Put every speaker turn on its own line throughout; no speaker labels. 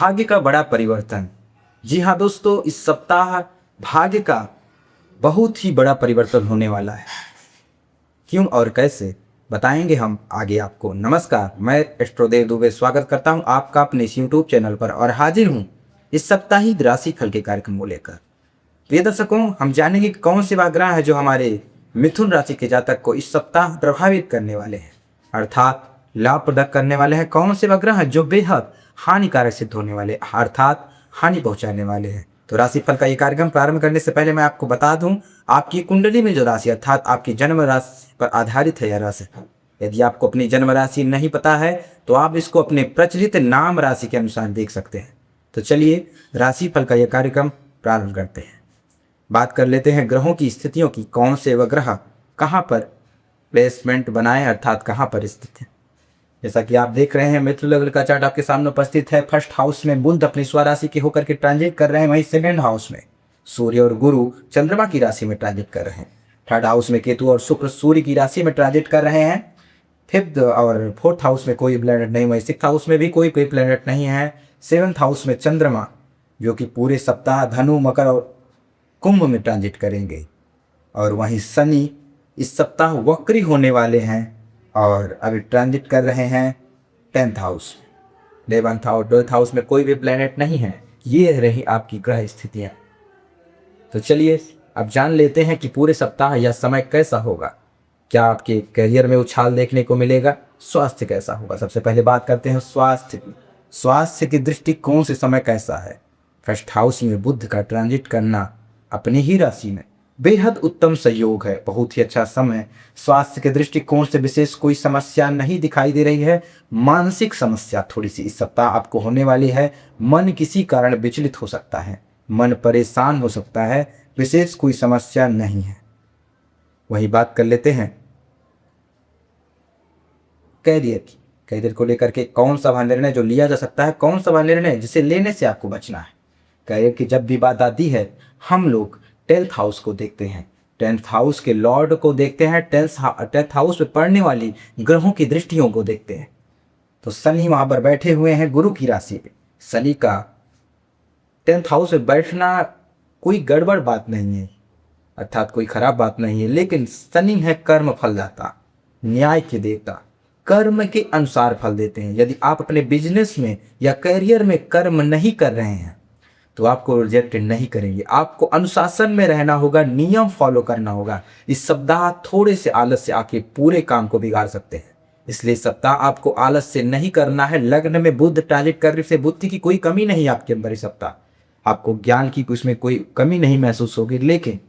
भाग्य का बड़ा परिवर्तन। जी हाँ दोस्तों, इस सप्ताह भाग्य का बहुत ही बड़ा परिवर्तन होने वाला है। क्यों और कैसे बताएंगे हम आगे आपको। नमस्कार, मैं एस्ट्रोदेव दुबे स्वागत करता हूं आपका अपने इस यूट्यूब चैनल पर और हाजिर हूं इस साप्ताहिक राशि फल के कार्यक्रम को लेकर। प्रिय दर्शकों, हम जानेंगे कि कौन से वह ग्रह है जो हमारे मिथुन राशि के जातक को इस सप्ताह प्रभावित करने वाले हैं, अर्थात लाभप्रद करने वाले हैं। कौन से वह ग्रह है जो बेहद हानिकारक सिद्ध होने वाले, अर्थात हानि पहुंचाने वाले हैं। तो राशिफल का ये कार्यक्रम प्रारंभ करने से पहले मैं आपको बता दूं, आपकी कुंडली में जो राशि अर्थात आपकी जन्म राशि पर आधारित है यह राशि। यदि आपको अपनी जन्म राशि नहीं पता है तो आप इसको अपने प्रचलित नाम राशि के अनुसार देख सकते हैं। तो चलिए राशिफल का यह कार्यक्रम प्रारंभ करते हैं। बात कर लेते हैं ग्रहों की स्थितियों की। कौन से वह ग्रह कहाँ पर प्लेसमेंट बनाए, अर्थात कहाँ पर स्थित है। जैसा कि आप देख रहे हैं, मिथुन लग्न का चार्ट आपके सामने उपस्थित है। फर्स्ट हाउस में बुध अपनी स्वराशि के होकर के ट्रांजिट कर रहे हैं। वहीं सेकंड हाउस में सूर्य और गुरु चंद्रमा की राशि में ट्रांजिट कर रहे हैं। थर्ड हाउस में केतु और शुक्र सूर्य की राशि में ट्रांजिट कर रहे हैं। फिफ्थ और फोर्थ हाउस में कोई प्लैनेट नहीं, वहीं सिक्स्थ हाउस में भी कोई प्लैनेट नहीं है। सेवंथ हाउस में चंद्रमा जो कि पूरे सप्ताह धनु, मकर और कुंभ में ट्रांजिट करेंगे। और वहीं शनि इस सप्ताह वक्री होने वाले हैं और अभी ट्रांजिट कर रहे हैं 10th हाउस। 11th और 12th हाउस में कोई भी प्लैनेट नहीं है। ये रही आपकी ग्रह स्थितियाँ। तो चलिए अब जान लेते हैं कि पूरे सप्ताह या समय कैसा होगा। क्या आपके करियर में उछाल देखने को मिलेगा, स्वास्थ्य कैसा होगा। सबसे पहले बात करते हैं स्वास्थ्य की। स्वास्थ्य की दृष्टिकोण से समय कैसा है। फर्स्ट हाउस में बुध का ट्रांजिट करना अपनी ही राशि में बेहद उत्तम सहयोग है, बहुत ही अच्छा समय। स्वास्थ्य के दृष्टिकोण से विशेष कोई समस्या नहीं दिखाई दे रही है। मानसिक समस्या थोड़ी सी इस सप्ताह आपको होने वाली है। मन किसी कारण विचलित हो सकता है, मन परेशान हो सकता है, विशेष कोई समस्या नहीं है। वही बात कर लेते हैं कैरियर की। कैरियर को लेकर के कौन सा वह निर्णय जो लिया जा सकता है, कौन सा वह निर्णय जिसे लेने से आपको बचना है। कैरियर की जब भी बात आती है हम लोग 10th हाउस को देखते हैं, 10th हाउस के लॉर्ड को देखते हैं, 10th हाउस में पढ़ने वाली ग्रहों की दृष्टियों को देखते हैं। तो शनि वहां पर बैठे हुए हैं गुरु की राशि पे। शनि का 10th हाउस में बैठना कोई गड़बड़ बात नहीं है, अर्थात कोई खराब बात नहीं है, लेकिन शनि है कर्म फलदाता, न्याय के देवता, कर्म के अनुसार फल देते हैं। यदि आप अपने बिजनेस में या करियर में कर्म नहीं कर रहे हैं तो आपको रिजेक्ट नहीं करेंगे। आपको अनुशासन में रहना होगा, नियम फॉलो करना होगा। इस सप्ताह थोड़े से आलस से आके पूरे काम को बिगाड़ सकते हैं, इसलिए सप्ताह आपको आलस से नहीं करना है। लग्न में बुध ट्रांजिट करने से बुद्धि की कोई कमी नहीं है आपके अंदर। इस सप्ताह आपको ज्ञान की उसमें कोई कमी नहीं महसूस होगी, लेकिन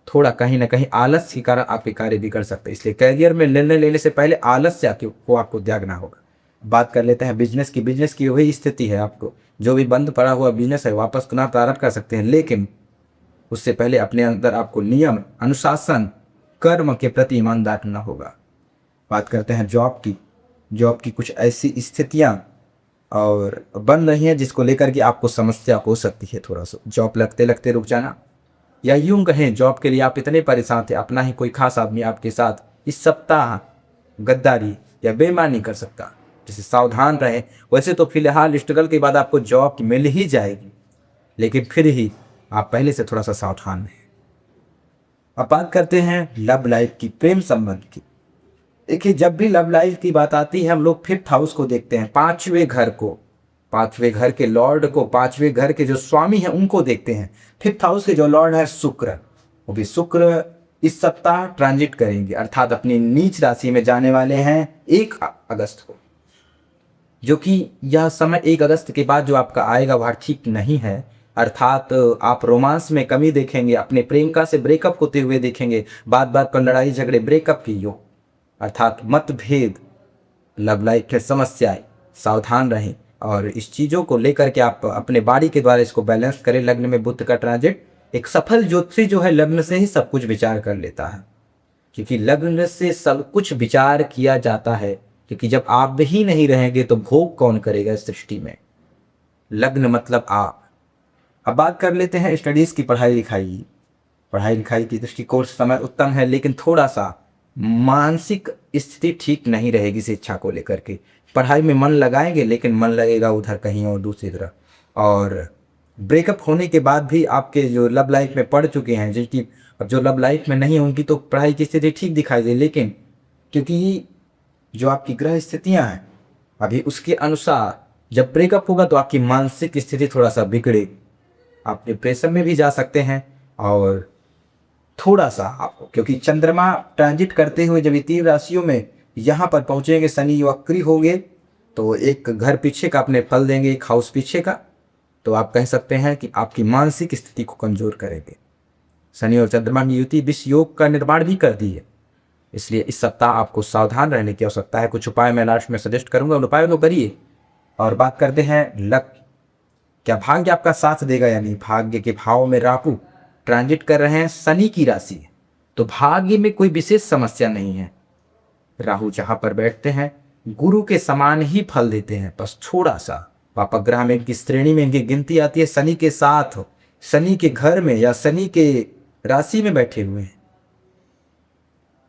थोड़ा कहीं ना कहीं आलस के कारण आपके कार्य बिगड़ सकते हैं। इसलिए करियर में निर्णय लेने से पहले आलस से आपको त्यागना होगा। बात कर लेते हैं बिजनेस की। बिजनेस की वही स्थिति है, आपको जो भी बंद पड़ा हुआ बिजनेस है वापस पुनः प्रारंभ कर सकते हैं, लेकिन उससे पहले अपने अंदर आपको नियम, अनुशासन, कर्म के प्रति ईमानदार रहना होगा। बात करते हैं जॉब की। जॉब की कुछ ऐसी स्थितियां और बन रही हैं जिसको लेकर के आपको समस्या हो सकती है। थोड़ा सा जॉब लगते लगते रुक जाना, या यूं कहें जॉब के लिए आप इतने परेशान थे, अपना ही कोई खास आदमी आपके साथ इस सप्ताह गद्दारी या बेईमानी कर सकता, जिसे सावधान रहें। वैसे तो फिलहाल स्ट्रगल के बाद आपको जॉब मिल ही जाएगी, लेकिन फिर ही आप पहले से थोड़ा सा सावधान रहें। अब बात करते हैं लव लाइफ की, प्रेम संबंध की। देखिए, जब भी लव लाइफ की बात आती है हम लोग 5th हाउस को देखते हैं, 5वें घर को, 5वें घर के लॉर्ड को, 5वें घर के जो स्वामी हैं उनको देखते हैं। 5th हाउस के जो लॉर्ड है शुक्र, वो भी शुक्र इस सप्ताह ट्रांजिट करेंगे, अर्थात अपनी नीच राशि में जाने वाले हैं 1 अगस्त को। जो कि यह समय 1 अगस्त के बाद जो आपका आएगा वह ठीक नहीं है, अर्थात आप रोमांस में कमी देखेंगे, अपने प्रेमिका से ब्रेकअप होते हुए देखेंगे, बात बात पर लड़ाई झगड़े, ब्रेकअप की योग, अर्थात मतभेद, लव लाइफ की समस्याएं। सावधान रहें और इस चीज़ों को लेकर के आप अपने बाड़ी के द्वारा इसको बैलेंस करें। लग्न में बुध का ट्रांजिट, एक सफल ज्योतिषी जो है लग्न से ही सब कुछ विचार कर लेता है, क्योंकि लग्न से सब कुछ विचार किया जाता है, क्योंकि जब आप ही नहीं रहेंगे तो भोग कौन करेगा इस सृष्टि में। लग्न मतलब आप। अब बात कर लेते हैं स्टडीज़ की, पढ़ाई लिखाई। पढ़ाई लिखाई की दृष्टिकोण से समय उत्तम है, लेकिन थोड़ा सा मानसिक स्थिति ठीक नहीं रहेगी शिक्षा को लेकर के। पढ़ाई में मन लगाएंगे लेकिन मन लगेगा उधर कहीं और दूसरी तरफ। और ब्रेकअप होने के बाद भी आपके जो लव लाइफ में पढ़ चुके हैं, जिनकी अब जो लव लाइफ में नहीं है उनकी तो पढ़ाई की स्थिति ठीक दिखाई दे, लेकिन क्योंकि जो आपकी ग्रह स्थितियां हैं अभी उसके अनुसार जब ब्रेकअप होगा तो आपकी मानसिक स्थिति थोड़ा सा बिगड़े, आप डिप्रेशन में भी जा सकते हैं। और थोड़ा सा आपको, क्योंकि चंद्रमा ट्रांजिट करते हुए जब ये 3 राशियों में यहाँ पर पहुँचेंगे, शनि वक्री होंगे, तो एक घर पीछे का अपने फल देंगे, एक हाउस पीछे का, तो आप कह सकते हैं कि आपकी मानसिक स्थिति को कमज़ोर करेंगे। शनि और चंद्रमा की युति विष योग का निर्माण भी कर दी है, इसलिए इस सप्ताह आपको सावधान रहने की आवश्यकता है। कुछ उपाय मैं लास्ट में सजेस्ट करूंगा, उन उपायों को करिए। और बात करते हैं लक, क्या भाग्य आपका साथ देगा या नहीं। भाग्य के भाव में राहु ट्रांजिट कर रहे हैं, शनि की राशि है, तो भाग्य में कोई विशेष समस्या नहीं है। राहु जहां पर बैठते हैं गुरु के समान ही फल देते हैं, बस थोड़ा सा पापग्रह में इनकी श्रेणी में इनकी गिनती आती है शनि के साथ, शनि के घर में या शनि के राशि में बैठे हुए हैं,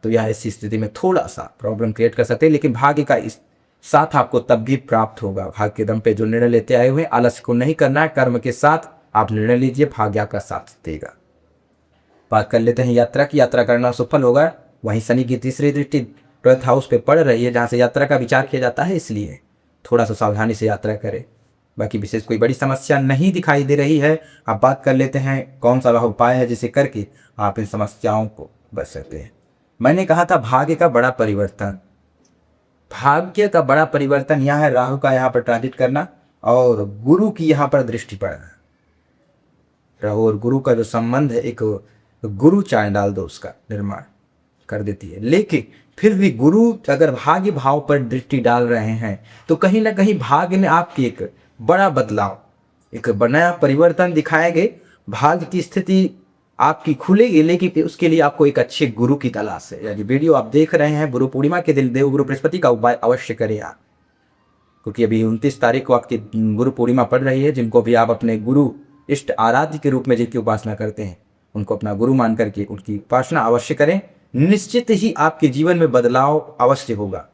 तो यह ऐसी स्थिति में थोड़ा सा प्रॉब्लम क्रिएट कर सकते हैं। लेकिन भाग्य का इस साथ आपको तब भी प्राप्त होगा। भाग्य के दम पे जो निर्णय लेते आए हुए आलस्य को नहीं करना है, कर्म के साथ आप निर्णय लीजिए, भाग्य का साथ देगा। बात कर लेते हैं यात्रा की। यात्रा करना सफल होगा। वहीं शनि की तीसरी दृष्टि 12th हाउस पे पड़ रही है, जहाँ से यात्रा का विचार किया जाता है, इसलिए थोड़ा सा सावधानी से यात्रा करें। बाकी विशेष कोई बड़ी समस्या नहीं दिखाई दे रही है। अब बात कर लेते हैं कौन सा वह उपाय है जिसे करके आप इन समस्याओं को बच सकते हैं। मैंने कहा था भाग्य का बड़ा परिवर्तन, भाग्य का बड़ा परिवर्तन यहाँ है राहु का यहाँ पर ट्रांजिट करना और गुरु की यहाँ पर दृष्टि पड़ना। राहु और गुरु का जो संबंध है, एक गुरु चांडाल दोष का निर्माण कर देती है। लेकिन फिर भी गुरु अगर भाग्य भाव पर दृष्टि डाल रहे हैं तो कहीं ना कहीं भाग्य में आपकी एक बड़ा बदलाव, एक नया परिवर्तन दिखाएंगे। भाग्य की स्थिति आपकी खुलेगी, लेकिन उसके लिए आपको एक अच्छे गुरु की तलाश है। यानी वीडियो आप देख रहे हैं, गुरु पूर्णिमा के दिन देवगुरु बृहस्पति का उपाय अवश्य करें आप, क्योंकि अभी 29 तारीख को आपकी गुरु पूर्णिमा पड़ रही है। जिनको भी आप अपने गुरु इष्ट आराध्य के रूप में जिनकी उपासना करते हैं उनको अपना गुरु मान करके उनकी उपासना अवश्य करें। निश्चित ही आपके जीवन में बदलाव अवश्य होगा।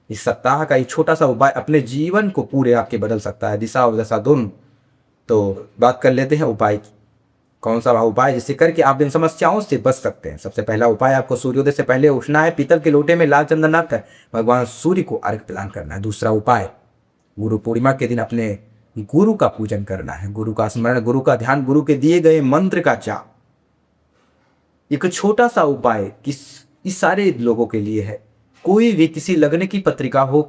इस सप्ताह का एक छोटा सा उपाय अपने जीवन को पूरे आपके बदल सकता है, दिशा और दशा दोनों। तो बात कर लेते हैं उपाय की। कौन सा वह उपाय जिससे करके आप इन समस्याओं से बच सकते हैं। सबसे पहला उपाय, आपको सूर्योदय से पहले उठना है, पीतल के लोटे में लाल चंदन रखकर भगवान सूर्य को अर्घ्य प्रदान करना है। दूसरा उपाय, गुरु पूर्णिमा के दिन अपने गुरु का पूजन करना है, गुरु का स्मरण, गुरु का ध्यान, गुरु के दिए गए मंत्र का जाप। एक छोटा सा उपाय इस सारे लोगों के लिए है। कोई भी किसी लग्न की पत्रिका हो,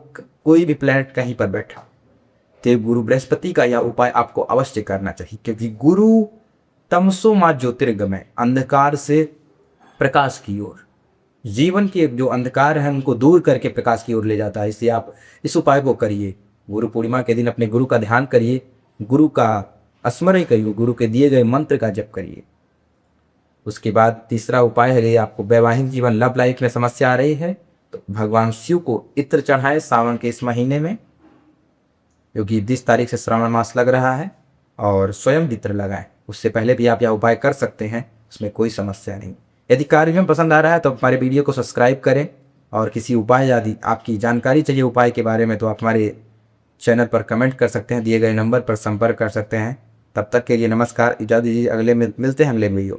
कोई भी प्लैनेट कहीं पर बैठा, तो गुरु बृहस्पति का यह उपाय आपको अवश्य करना चाहिए, क्योंकि गुरु तमसो मां ज्योतिर्गमय, अंधकार से प्रकाश की ओर, जीवन के जो अंधकार है उनको दूर करके प्रकाश की ओर ले जाता है। इसलिए आप इस उपाय को करिए। गुरु पूर्णिमा के दिन अपने गुरु का ध्यान करिए, गुरु का स्मरण करिए, गुरु के दिए गए मंत्र का जप करिए। उसके बाद तीसरा उपाय है, आपको वैवाहिक जीवन लव लाइफ में समस्या आ रही है तो भगवान शिव को इत्र चढ़ाए सावन के इस महीने में, क्योंकि 20 तारीख से श्रावण मास लग रहा है, और स्वयं इत्र लगाएं। उससे पहले भी आप यह उपाय कर सकते हैं, उसमें कोई समस्या नहीं। यदि कार्यक्रम पसंद आ रहा है तो हमारे वीडियो को सब्सक्राइब करें, और किसी उपाय यदि आपकी जानकारी चाहिए उपाय के बारे में तो आप हमारे चैनल पर कमेंट कर सकते हैं, दिए गए नंबर पर संपर्क कर सकते हैं। तब तक के लिए नमस्कार, इजाज़त दीजिए, अगले में मिलते हैं अगले वीडियो।